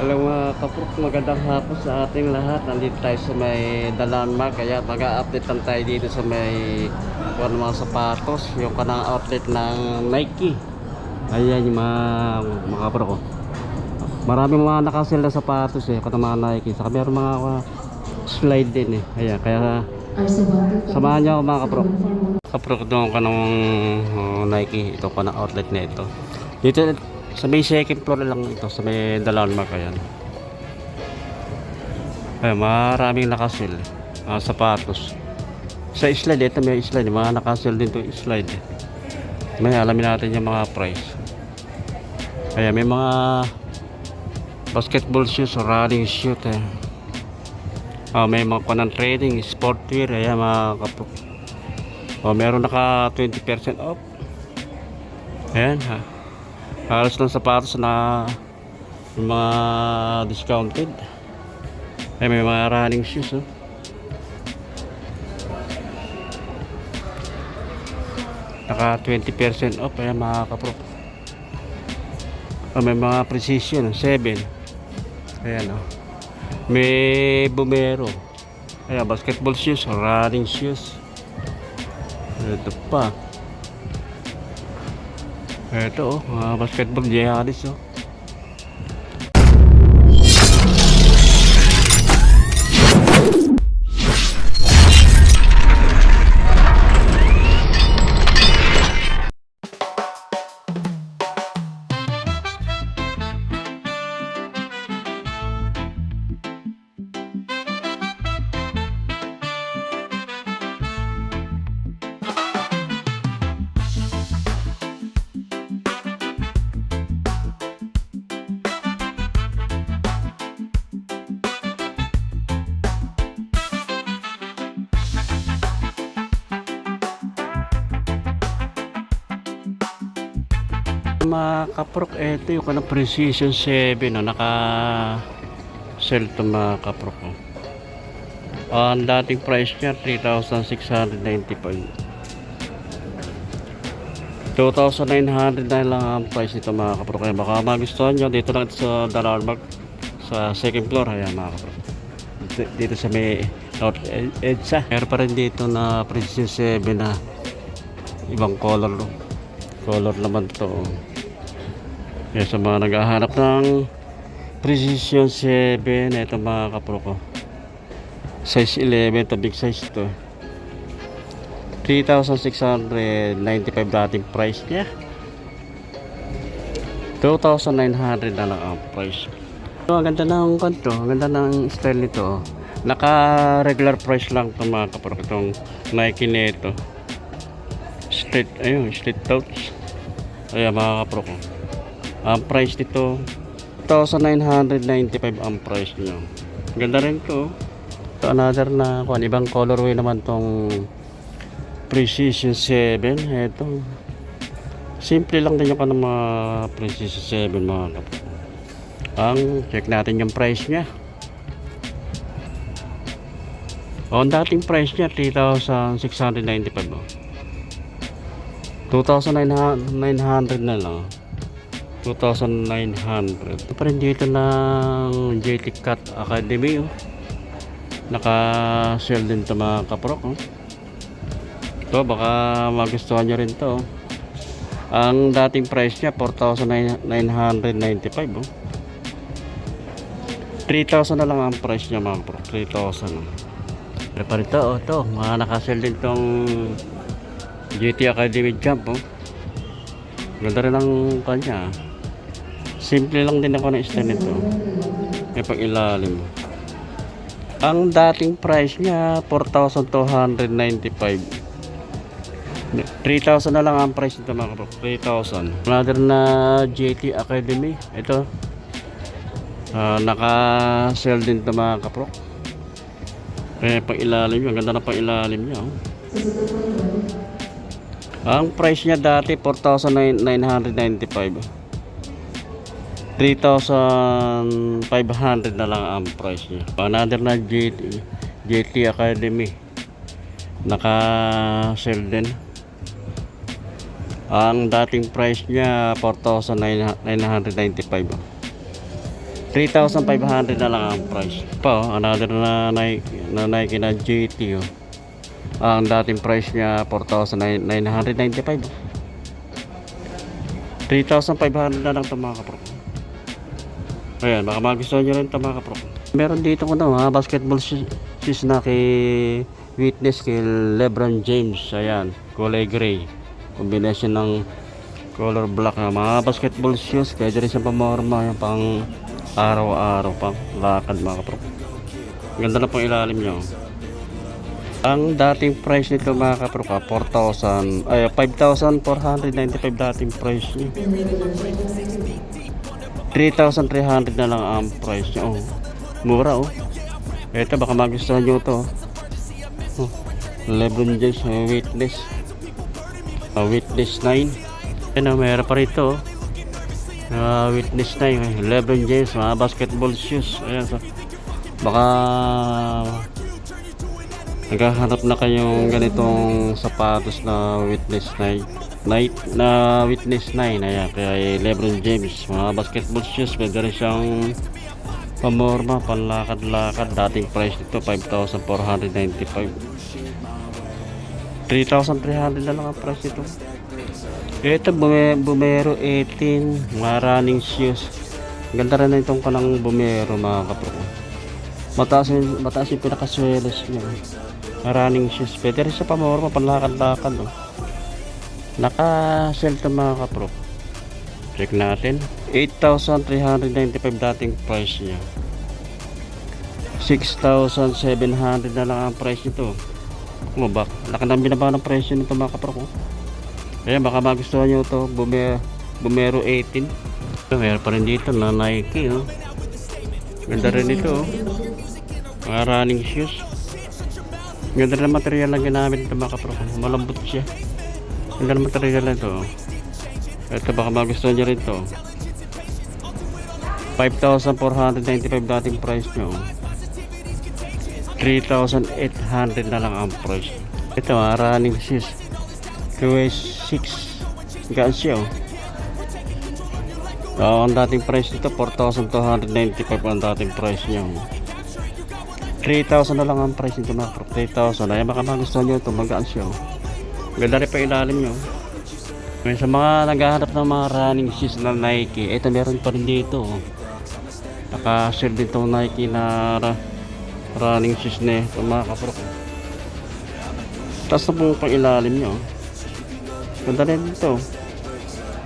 Hello mga kapuk, magandang hapon sa ating lahat. Nandito tayo sa may Dalanmag. Kaya mag-a-update lang tayo dito sa may mga sapatos. Yung kanang outlet ng Nike. Ayan yung mga kapuk ko. Maraming mga nakasil na sapatos kanang mga Nike. Saka meron mga slide din Ayan, kaya samahan niyo ako mga kapuk. Kapuk doon kanang Nike. Ito kanang outlet na ito. Dito sa may second floor lang ito, sa may Dalanmag. Ayan. Ayan, maraming nakasil sapatos. Sa slide, ito may slide, mga nakasil din to slide. May alamin natin yung mga price. Ayan, may mga basketball shoes, running shoes may mga kanang trading, sportwear. Ayan mga kapok. Meron naka 20% off. Ayan halos ng sapatos na yung mga discounted. Ay, may mga running shoes naka 20% off. Ayan mga kapro. May mga precision 7. Ayan may Bumero. Ayan, basketball shoes, running shoes. Ito pa, ito mga basketball jihadis mga kaprok. Ito yung kanang precision 7 naka sell to mga kaprok ang dating price niya 3,695, 2,900 na lang ang price nito mga kaprok. Kaya baka magustuhan nyo, dito lang ito sa Dalanmag sa second floor. Ayan mga kaprok, dito sa may North EDSA. Meron pa rin dito na precision 7 na ibang color naman to. Kaya sa mga naghahanap ng precision 7, ito mga kapro ko, size 11 to, big size to, 3,695 dating price niya, 2,900 na lang ang price. Ang ganda ng kanto, ang ganda ng style nito. Naka regular price lang ito mga kapro. Itong Nike nito straight, ayun, straight touch. Ayan mga kapro ko, ang price nito 2,995 ang price nyo. Ganda rin to. Ito another na ibang colorway naman tong precision 7. Ito simple lang din yung mga precision 7 mga kapro. Ang check natin yung price nya. Ang dating price nya 3,695 2,900 na lang, 2,900. Ito pa rin dito ng JT Cut Academy naka-sell din ito mga kaprok ito baka magustuhan nyo rin to. Ang dating price nya 4,995 3,000 na lang ang price nya mga kaprok, 3,000. Ito pa rin to mga naka-sell din tong JT Academy Jump ganda rin ang kanya. Simple lang din ako na style nito. May pang ilalim. Ang dating price nya 4,295, 3,000 na lang ang price nito mga kapro, 3,000. Another na JT Academy. Ito naka sell din ito mga kapro. May pang ilalim. Ang ganda na pang ilalim nya Ang price niya dati 4,995, 3,500 na lang ang price niya. Another na JT Academy naka-sell din. Ang dating price niya 4,995, 3,500 na lang ang price. Pa, another na Nike na GT. Oh. Ang dating price niya 4,995. 3,500 na lang ito mga kapro. Ayan, baka magustuhan nyo rin ito mga kapro. Meron dito ko na basketball shoes na kay Witness, kay LeBron James. Ayan, kulay gray. Combination ng color black na mga basketball shoes. Kaya rin siya pamorma, yung pang araw-araw, pang lakad mga kapro. Ganda na pang ilalim nyo. Ang dating price nito mga kapro, 5,495 dating price niya. 3,300 na lang ang price niya. Oh, mura oh. Ito baka magustuhan nyo to. Oh, LeBron James Witness. Witness 9. Ano, mayroon pa rito. Witness 9. LeBron James, mga basketball shoes. Ayan, so, baka naghahanap na kayong ganitong sapatos na Witness 9. Witness 9. Ayan, kaya LeBron James, mga basketball shoes. Pwede rin siyang pamorma, panlakad-lakad. Dating price nito 5,495. 3,300 na lang ang price nito. Ito Bumero 18, mga running shoes. Ganda rin na itong kanang Bumero mga kapro. Mataas yung pinakaswelos niya. Running shoes, pwede rin siya pamorma, panlakad-lakad. Oh. Naka-sell ito mga kapro. Check natin. 8,395 dating price niya. 6,700 na lang ang price nito. Kumabak, laki na binaba ng presyo nito mga kapro. Ayan, baka magustuhan nyo ito. Bumero 18. Meron pa rin dito na Nike. Oh. Ganda rin ito. Oh. Mga running shoes. Ganda rin material na ginamit ito mga kapro. Malambot siya. Ganda rin material na ito. Oh. Ito baka magustuhan nyo rin ito. 5,495 dating price nyo. 3,800 na lang ang price. Ito mga running shoes. QS6 gaan siya. Ang dating price nito 4,295 ang dating price niya. 3,000 na lang ang price nito na 3,000. Ay baka magustuhan nyo ito, magaan siya. Ganda rin pa ilalim nyo. May sa mga naghahanap ng mga running shoes na Nike, ito meron pa rin dito. Naka-share din itong Nike na running shoes na ito mga kapro. Tapos na po pang ilalim nyo. Ganda rin ito.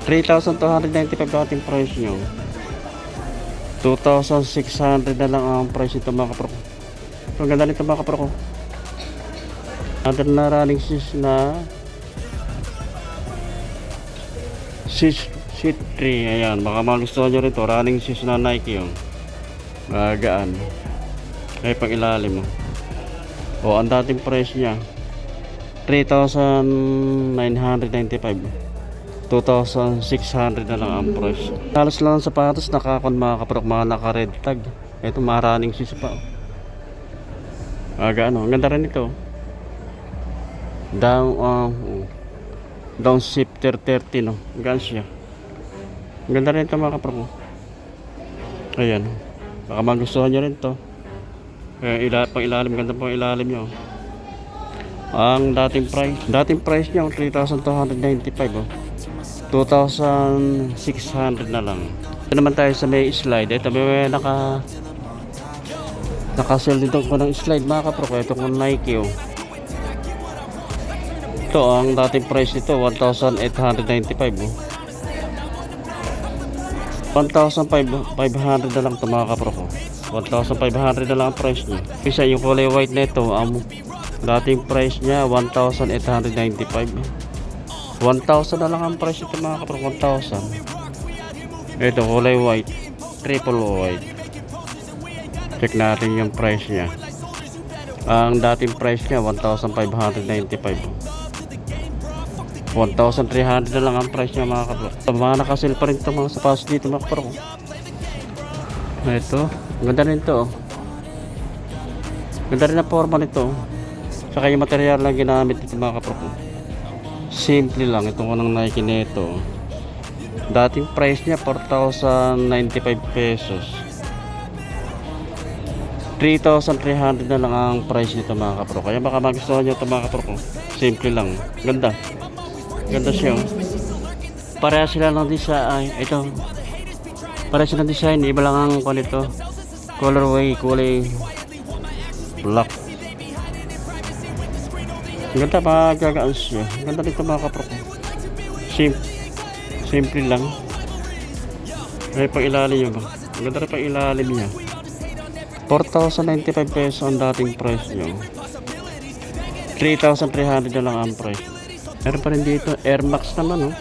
3,295 dating price nyo. 2,600 na lang ang price nito mga kapro. So, ganda nito mga kapro. Other na running shoes na Seat 3. Ayan, baka magustuhan nyo rin ito. Running shoes na Nike yung magaan. Ay pang ilalim mo. O, ang dating price nya 3,995. 2,600 na lang ang price. Halos lang ang sapatos nakakon mga kaprok, mga naka red tag. Ito mga running shoes pa. Ano, ang ganda rin ito. Down shifter 30 no. Gan siya. Ang ganda rin ito mga kaprok. Ayan. Baka magustuhan nyo rin ito. Pang ilalim, ganda pang ilalim nyo. Ang dating price niya 3,295 oh. 2,600 na lang. Ito naman tayo sa may slide. Ito may naka-sell dito ko ng slide mga kapro. Ito kung Nike oh. Ito ang dating price nito 1,895 oh. 1,500 na lang ito mga kapro ko. 1,500 na lang ang price niya. Isa yung kulay white na ito dating price niya 1,895. 1,000 na lang ang price ito mga kapro. 1,000. Ito kulay white, triple white. Check natin yung price niya. Ang dating price niya 1,595. 1,300 na lang ang price niya mga kapro. Mga nakasil pa rin ito mga sapatos dito mga kapro. Ito, ganda rin ito. Ganda rin ang forma nito. Saka yung material na ginamit ito mga kapro. Simple lang itong unang Nike nito. Dating price niya 4,095 pesos. 3,300 na lang ang price nito mga kapro. Kaya baka magustuhan nyo ito mga kapro ko. Simple lang. Ganda. Ganda siya. Pareha sila ng design. Ito. Pareha sila ng design. Iba lang ang nito. Colorway. Kulay black. Ganda, magagaan siya. Ganda nito mga kapro ko. Simple lang. May pang ilalim yun. Ganda rin pang ilalim niya. 4,095 pesos ang dating price nyo. 3,300 na lang ang price. Meron pa rin dito Air Max naman, oh.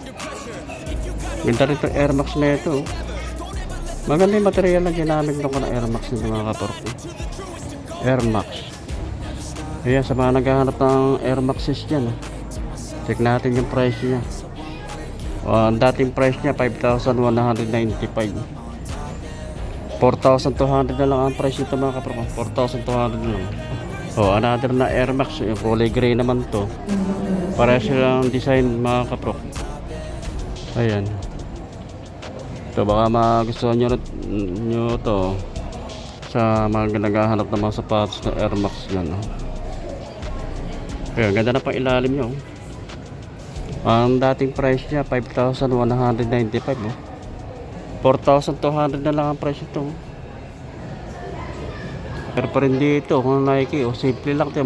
Ganda rin ito Air Max na ito, oh. Maganda yung material na ginamit ko na Air Max nito mga kaporko. Air Max. Ayan, sa mga naghahanap ng Air Maxes dyan, oh. Check natin yung price niya. Ang dating price niya 5,195. 4,200 na lang ang price nito mga kapro. 4,200 na lang. Another na Air Max. Yung kulay gray naman to. Para silang design mga kapro. Ayan. Ito baka magustuhan nyo to sa mga naghahanap ng mga sapatos na Air Max yan. Ayan, ganda na pang ilalim nyo. Ang dating price niya 5,195. 4,200 na lang ang price ito. Pero pa rin dito kung Nike, simple lang ito.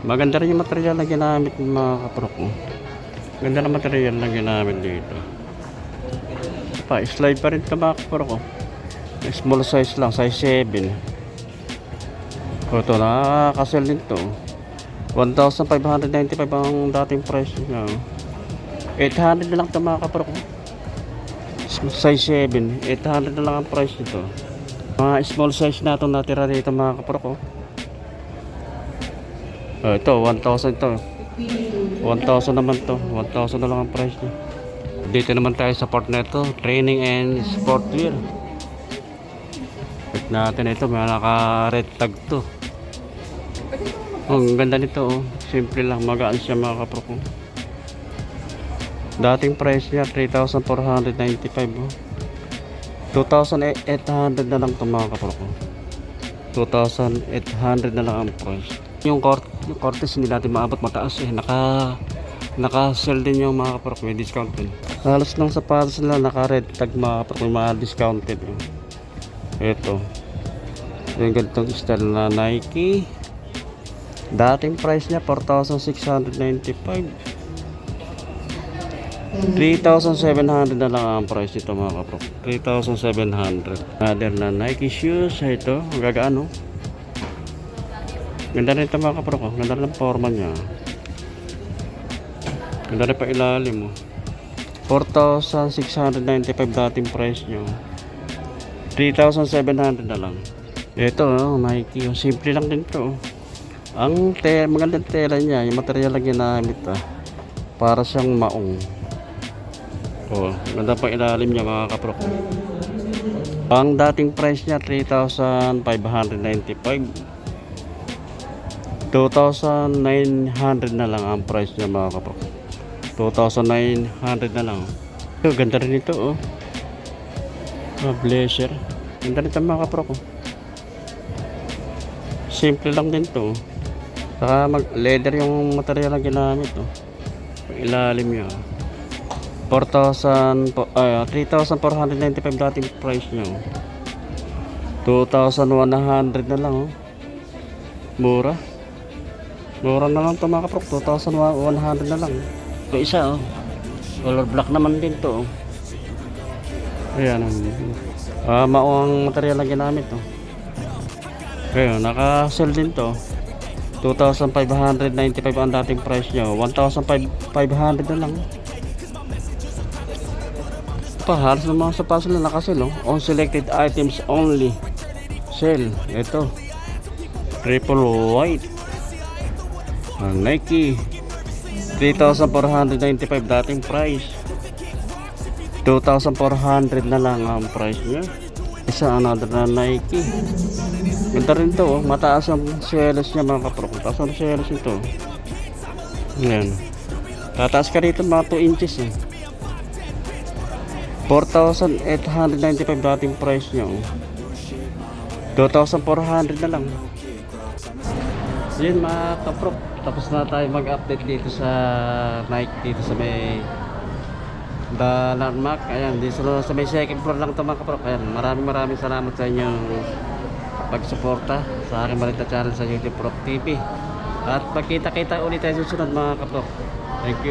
Maganda rin yung material na ginamit ng mga kapro ko. Ganda na material na ginamit dito. Slide pa rin ito mga kapro ko. Small size lang, size 7. Ito nakakasell nito. 1,595 ang dating price niya. 800 na lang ito mga kapro ko. Size 7, 800 na lang ang price nito. Mga small size na itong natira dito mga kapro ko. Ito 1,000 ito. 1,000 naman to. 1,000 na lang ang price niya. Dito naman tayo sa part na ito, training and sportwear. Check natin ito, may naka red tag to. Ang ganda nito, oh. Simple lang, magaan siya mga kapro ko. Dating price niya 3,495, oh. 2,800 na lang itong mga kapro ko. 2,800 na lang ang price. Yung Cortez hindi natin maabot, mataas eh. Naka-sell din yung mga kapro ko, may discount din. Halos ng sapatos nila naka red tag mga kapro ko, mga discounted, oh. Ito yung ganitong style na Nike. Dating price niya 4,695. 3,700 na lang ang price ito mga kapro. 3,700. Another na Nike shoes. Ito, gagaan, oh. Ganda rin ito mga kapro ko. Ganda rin ang forma niya. Ganda rin pa ilalim, oh. 4,695 dating price nyo. 3,700 na lang. Ito, oh, Nike. Simple lang din ito, oh. Ang magandang tela niya, yung material na ginamit, para siyang maong. Ganda pa ilalim niya mga kapro. Ang dating price niya 3,595. 2,900 na lang ang price niya mga kapro. 2,900 na lang. Ito, ganda rin ito, oh. Blazer. Ganda rin ito mga kapro ko. Simple lang din to. Saka leather yung material na ginamit, oh. Ilalim niya. 3,495 dating price niya, oh. 2,100 na lang, oh. Mura na lang ito mga kapro. 2,100 na lang. Ito isa, oh. Color black naman din to, oh. Ayan, maong material na ginamit, oh. Ayan, naka-sell din to. 2,595 ang dating price niya. 1,500 na lang. Halos ng mga sapatos na nakasell, oh. On selected items only. Sell. Ito. Triple white. Nike. 3,495 dating price. 2,400 na lang ang price niya. Isa another na Nike. Ganda rin to, oh. Mataas ang selos niya mga kapro. Mataas ang selos nito. Ayan. Tataas ka rito mga 2 inches, eh. 4,895 dating price niya, oh. 2,400 na lang. Yun mga kaprop, tapos na tayo mag-update dito sa Nike dito sa may The Landmark. Ayan, dito sa may second floor lang ito mga kaprop. Ayan, maraming salamat sa inyong pagsuporta sa aking balita channel sa YouTube Prof TV. At magkita-kita ulit tayo susunod mga kaprop. Thank you.